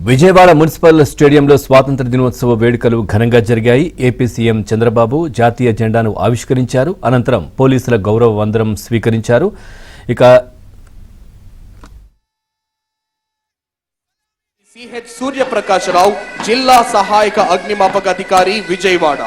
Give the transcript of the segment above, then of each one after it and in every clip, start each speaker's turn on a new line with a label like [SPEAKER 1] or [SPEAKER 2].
[SPEAKER 1] Vijayawada municipal స్టేడియంలో స్వాతంత్ర దినోత్సవ వేడుకలు ఘనంగా జరిగాయి. ఏపీ సీఎం చంద్రబాబు జాతీయ జెండాను ఆవిష్కరించారు. అనంతరం పోలీసుల గౌరవ వందనం స్వీకరించారు. ఇక
[SPEAKER 2] సిహెచ్ సూర్యప్రకాశరావు, జిల్లా సహాయక అగ్నిమాపక అధికారి, విజయవాడ.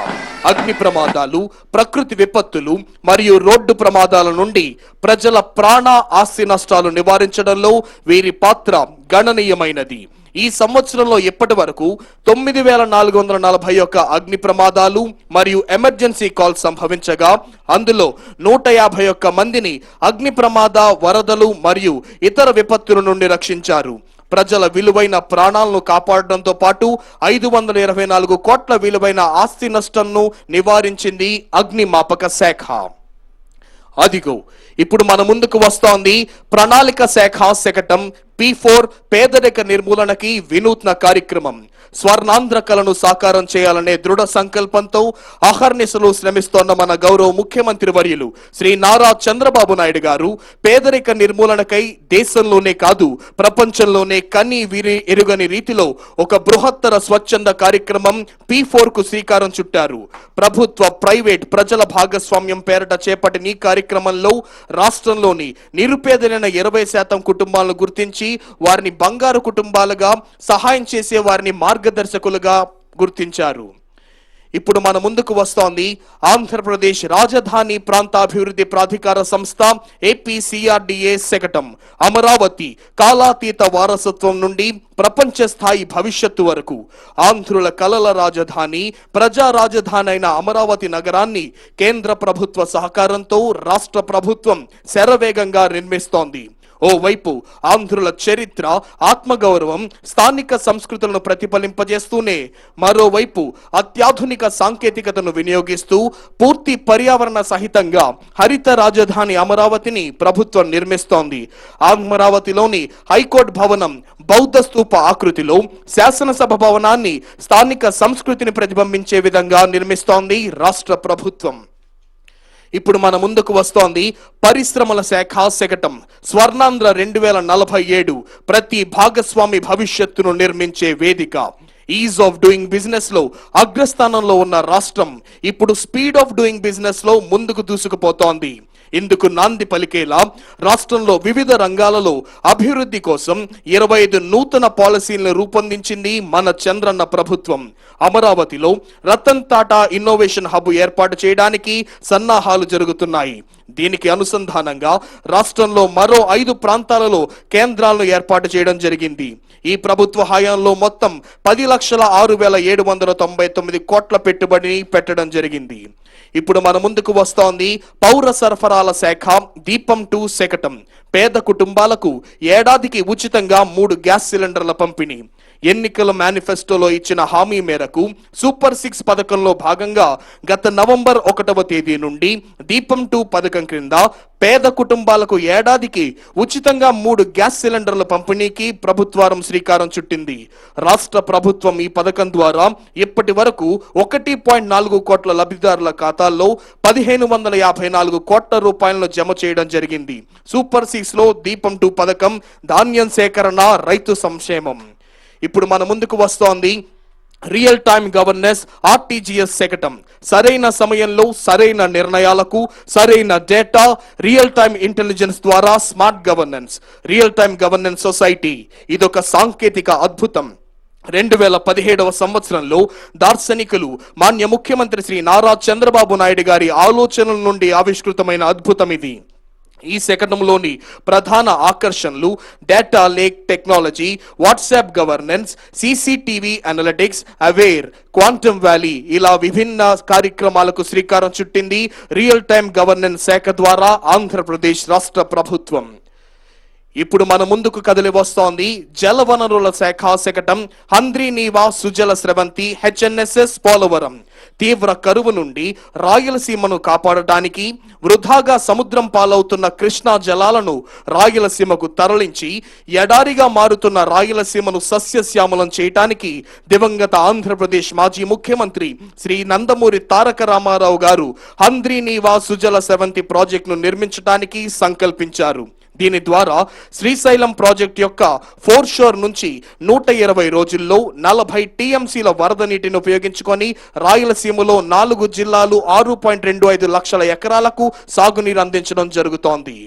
[SPEAKER 2] అగ్ని ప్రమాదాలు, ప్రకృతి విపత్తులు మరియు రోడ్డు ప్రమాదాల నుండి ప్రజల ప్రాణ ఆస్తి నష్టాలు నివారించడంలో వీరి పాత్ర గణనీయమైనది. ఈ సంవత్సరంలో ఇప్పటి వరకు 9441 అగ్ని ప్రమాదాలు మరియు ఎమర్జెన్సీ కాల్ సంభవించగా అందులో 151 మందిని అగ్ని ప్రమాద, వరదలు మరియు ఇతర విపత్తుల నుండి రక్షించారు. ప్రజల విలువైన ప్రాణాలను కాపాడడంతో పాటు 524 కోట్ల విలువైన ఆస్తి నష్టంను నివారించింది అగ్నిమాపక శాఖ. అదిగో ఇప్పుడు మన ముందుకు వస్తోంది ప్రణాళిక శాఖ శకటం P4 పేదరిక నిర్మూలనకి వినూత్న కార్యక్రమం. స్వర్ణాంధ్ర కలను సాకారం చేయాలనే దృఢ సంకల్పంతో అహర్నిశలు శ్రమిస్తోన్న మన గౌరవ ముఖ్యమంత్రి వర్యులు శ్రీ నారా చంద్రబాబు నాయుడు గారు పేదరిక నిర్మూలనకై దేశంలోనే కాదు ప్రపంచంలోనే కని విని ఎరుగని రీతిలో ఒక బృహత్తర స్వచ్ఛంద కార్యక్రమం P4 కు శ్రీకారం చుట్టారు. ప్రభుత్వ, ప్రైవేట్, ప్రజల భాగస్వామ్యం పేరట చేపట్టిన ఈ కార్యక్రమంలో రాష్ట్రంలోని నిరుపేదలైన 20% కుటుంబాలను గుర్తించి వారిని బంగారు కుటుంబాలుగా, సహాయం చేసే వారిని మార్గదర్శకులుగా గుర్తించారు. ఇప్పుడు మన ముందుకు వస్తోంది ఆంధ్రప్రదేశ్ రాజధాని ప్రాంతాభివృద్ధి ప్రాధికార సంస్థ APCRDA శకటం. అమరావతి కాలాతీత వారసత్వం నుండి ప్రపంచ స్థాయి భవిష్యత్తు వరకు ఆంధ్రుల కలల రాజధాని, ప్రజా రాజధాని అయిన అమరావతి నగరాన్ని కేంద్ర ప్రభుత్వ సహకారంతో రాష్ట్ర ప్రభుత్వం శరవేగంగా నిర్మిస్తోంది. ఓవైపు ఆంధ్రుల చరిత్ర, ఆత్మగౌరవం, స్థానిక సంస్కృతులను ప్రతిఫలింపజేస్తూనే మరోవైపు అత్యాధునిక సాంకేతికతను వినియోగిస్తూ పూర్తి పర్యావరణ సహితంగా హరిత రాజధాని అమరావతిని ప్రభుత్వం నిర్మిస్తోంది. అమరావతిలోని హైకోర్టు భవనం బౌద్ధ స్తూప ఆకృతిలో, శాసనసభ భవనాన్ని స్థానిక సంస్కృతిని ప్రతిబింబించే విధంగా నిర్మిస్తోంది రాష్ట్ర ప్రభుత్వం. ఇప్పుడు మన ముందుకు వస్తోంది పరిశ్రమల శాఖ శకటం. స్వర్ణాంధ్ర 2047 ప్రతి భాగస్వామి భవిష్యత్తును నిర్మించే వేదిక. ఈజ్ ఆఫ్ డూయింగ్ బిజినెస్ లో అగ్రస్థానంలో ఉన్న రాష్ట్రం ఇప్పుడు స్పీడ్ ఆఫ్ డూయింగ్ బిజినెస్ లో ముందుకు దూసుకుపోతోంది. ఇందుకు నాంది పలికేలా రాష్ట్రంలో వివిధ రంగాలలో అభివృద్ధి కోసం 25 నూతన పాలసీలను రూపొందించింది మన చంద్రన్న ప్రభుత్వం. అమరావతిలో రతన్ టాటా ఇన్నోవేషన్ హబ్ ఏర్పాటు చేయడానికి సన్నాహాలు జరుగుతున్నాయి. దీనికి అనుసంధానంగా రాష్ట్రంలో మరో 5 ప్రాంతాలలో కేంద్రాలను ఏర్పాటు చేయడం జరిగింది. ఈ ప్రభుత్వ హయాంలో మొత్తం 10,06,799 కోట్ల పెట్టుబడిని పెట్టడం జరిగింది. ఇప్పుడు మన ముందుకు వస్తోంది పౌర సరఫరాల శాఖ దీపం 2 శకటం. పేద కుటుంబాలకు ఏడాదికి ఉచితంగా 3 గ్యాస్ సిలిండర్ల పంపిణీ. ఎన్నికల మేనిఫెస్టోలో ఇచ్చిన హామీ మేరకు సూపర్ 6 పథకంలో భాగంగా గత నవంబర్ 1వ తేదీ నుండి దీపం 2 పథకం క్రింద పేద కుటుంబాలకు ఏడాదికి ఉచితంగా 3 గ్యాస్ సిలిండర్ల పంపిణీకి ప్రభుత్వం శ్రీకారం చుట్టింది. రాష్ట్ర ప్రభుత్వం ఈ పథకం ద్వారా ఇప్పటి వరకు 1.4 కోట్ల లబ్ధిదారుల ఖాతాల్లో 1554 కోట్ల రూపాయలను జమ చేయడం జరిగింది. సూపర్ 6 లో దీపం 2 పథకం ధాన్యం సేకరణ, రైతు సంక్షేమం. ఇప్పుడు మన ముందుకు వస్తోంది రియల్ టైమ్ గవర్నెన్స్ RTGS శకటం. సరైన సమయంలో సరైన నిర్ణయాలకు సరైన డేటా, రియల్ టైమ్ ఇంటెలిజెన్స్ ద్వారా smart governance. Real time governance society ఇదొక సాంకేతిక అద్భుతం. 2017వ సంవత్సరంలో దార్శనికులు మాన్య ముఖ్యమంత్రి శ్రీ నారా చంద్రబాబు నాయుడు గారి ఆలోచనల నుండి ఆవిష్కృతమైన అద్భుతం ఇది. ఈ శకటంలోని ప్రధాన ఆకర్షణలు data lake technology, WhatsApp governance, CCTV analytics, aware, quantum valley ఇలా విభిన్న కార్యక్రమాలకు శ్రీకారం చుట్టింది రియల్ టైమ్ గవర్నెన్స్ శాఖ ద్వారా ఆంధ్రప్రదేశ్ రాష్ట్ర ప్రభుత్వం. ఇప్పుడు మన ముందుకు కదిలి వస్తోంది జలవనరుల శాఖ శకటం. హంద్రీనీవా సుజల స్రవంతి HNSS పోలవరం. తీవ్ర కరువు నుండి రాయలసీమను కాపాడటానికి వృధాగా సముద్రం పాలవుతున్న కృష్ణా జలాలను రాయలసీమకు తరలించి ఎడారిగా మారుతున్న రాయలసీమను సస్యశ్యామలం చేయటానికి దివంగత ఆంధ్రప్రదేశ్ మాజీ ముఖ్యమంత్రి శ్రీ నందమూరి తారక రామారావు గారు హంద్రీనీవా సుజల స్రవంతి ప్రాజెక్టును నిర్మించడానికి సంకల్పించారు. దీని ద్వారా శ్రీశైలం ప్రాజెక్ట్ యొక్క ఫోర్షోర్ నుంచి 120 రోజుల్లో 40 టీఎంసీల వరద నీటిని ఉపయోగించుకొని రాయలసీమలో 4 జిల్లాలు 6.25 లక్షల ఎకరాలకు సాగునీరు అందించడం జరుగుతోంది.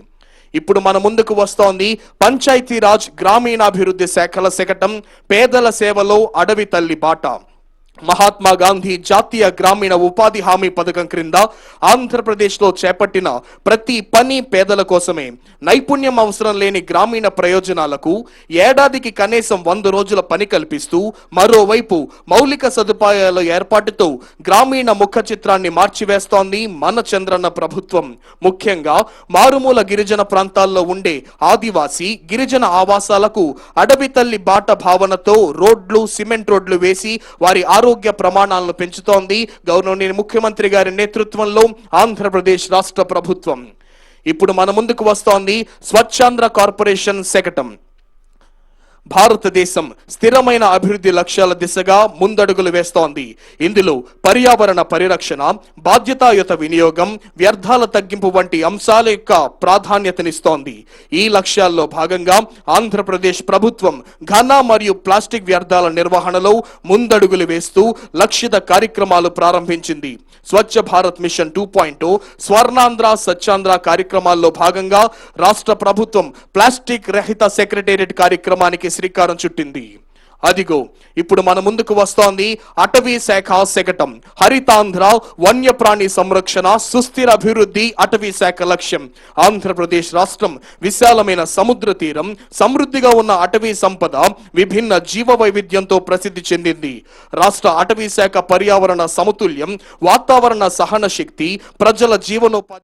[SPEAKER 2] ఇప్పుడు మన ముందుకు వస్తోంది పంచాయతీరాజ్ గ్రామీణాభివృద్ధి శాఖల శకటం పేదల సేవలో అడవి తల్లి బాట. మహాత్మా గాంధీ జాతీయ గ్రామీణ ఉపాధి హామీ పథకం క్రింద ఆంధ్రప్రదేశ్లో చేపట్టిన ప్రతి పని పేదల కోసమే. నైపుణ్యం అవసరం లేని గ్రామీణ ప్రయోజనాలకు ఏడాదికి కనీసం 100 రోజుల పని కల్పిస్తూ మరోవైపు మౌలిక సదుపాయాల ఏర్పాటుతో గ్రామీణ ముఖ చిత్రాన్ని మార్చివేస్తోంది మన చంద్రన్న ప్రభుత్వం. ముఖ్యంగా మారుమూల గిరిజన ప్రాంతాల్లో ఉండే ఆదివాసీ గిరిజన ఆవాసాలకు అడవి తల్లి బాట భావనతో రోడ్లు, సిమెంట్ రోడ్లు వేసి వారి ఆరోగ్య ప్రమాణాలను పెంచుతోంది గౌరవనీయ ముఖ్యమంత్రి గారి నేతృత్వంలో ఆంధ్రప్రదేశ్ రాష్ట్ర ప్రభుత్వం. ఇప్పుడు మన ముందుకు వస్తోంది స్వచ్ఛాంధ్ర కార్పొరేషన్ శకటం. భారతదేశం స్థిరమైన అభివృద్ధి లక్ష్యాల దిశగా ముందడుగులు వేస్తోంది. ఇందులో పర్యావరణ పరిరక్షణ, బాధ్యతాయుత వినియోగం, వ్యర్థాల తగ్గింపు వంటి అంశాల యొక్క ప్రాధాన్యతనిస్తోంది. ఈ లక్ష్యాల్లో భాగంగా ఆంధ్రప్రదేశ్ ప్రభుత్వం ఘన మరియు ప్లాస్టిక్ వ్యర్థాల నిర్వహణలో ముందడుగులు వేస్తూ లక్షిత కార్యక్రమాలు ప్రారంభించింది. స్వచ్ఛ భారత్ మిషన్ 2.0, స్వర్ణాంధ్ర, స్వచ్ఛాంధ్ర కార్యక్రమాల్లో భాగంగా రాష్ట్ర ప్రభుత్వం ప్లాస్టిక్ రహిత సెక్రటేరియట్ కార్యక్రమానికి శ్రీకారం చుట్టింది. అదిగో ఇప్పుడు మన ముందుకు వస్తోంది అటవీ శాఖ శకటం. హరితాంధ్ర, వన్యప్రాణి సంరక్షణ, సుస్థిర అభివృద్ధి అటవీ శాఖ లక్ష్యం. ఆంధ్రప్రదేశ్ రాష్ట్రం విశాలమైన సముద్ర తీరం, సమృద్ధిగా ఉన్న అటవీ సంపద, విభిన్న జీవ వైవిధ్యంతో ప్రసిద్ధి చెందింది. రాష్ట్ర అటవీ శాఖ పర్యావరణ సమతుల్యం, వాతావరణ సహన శక్తి, ప్రజల జీవనోపాధి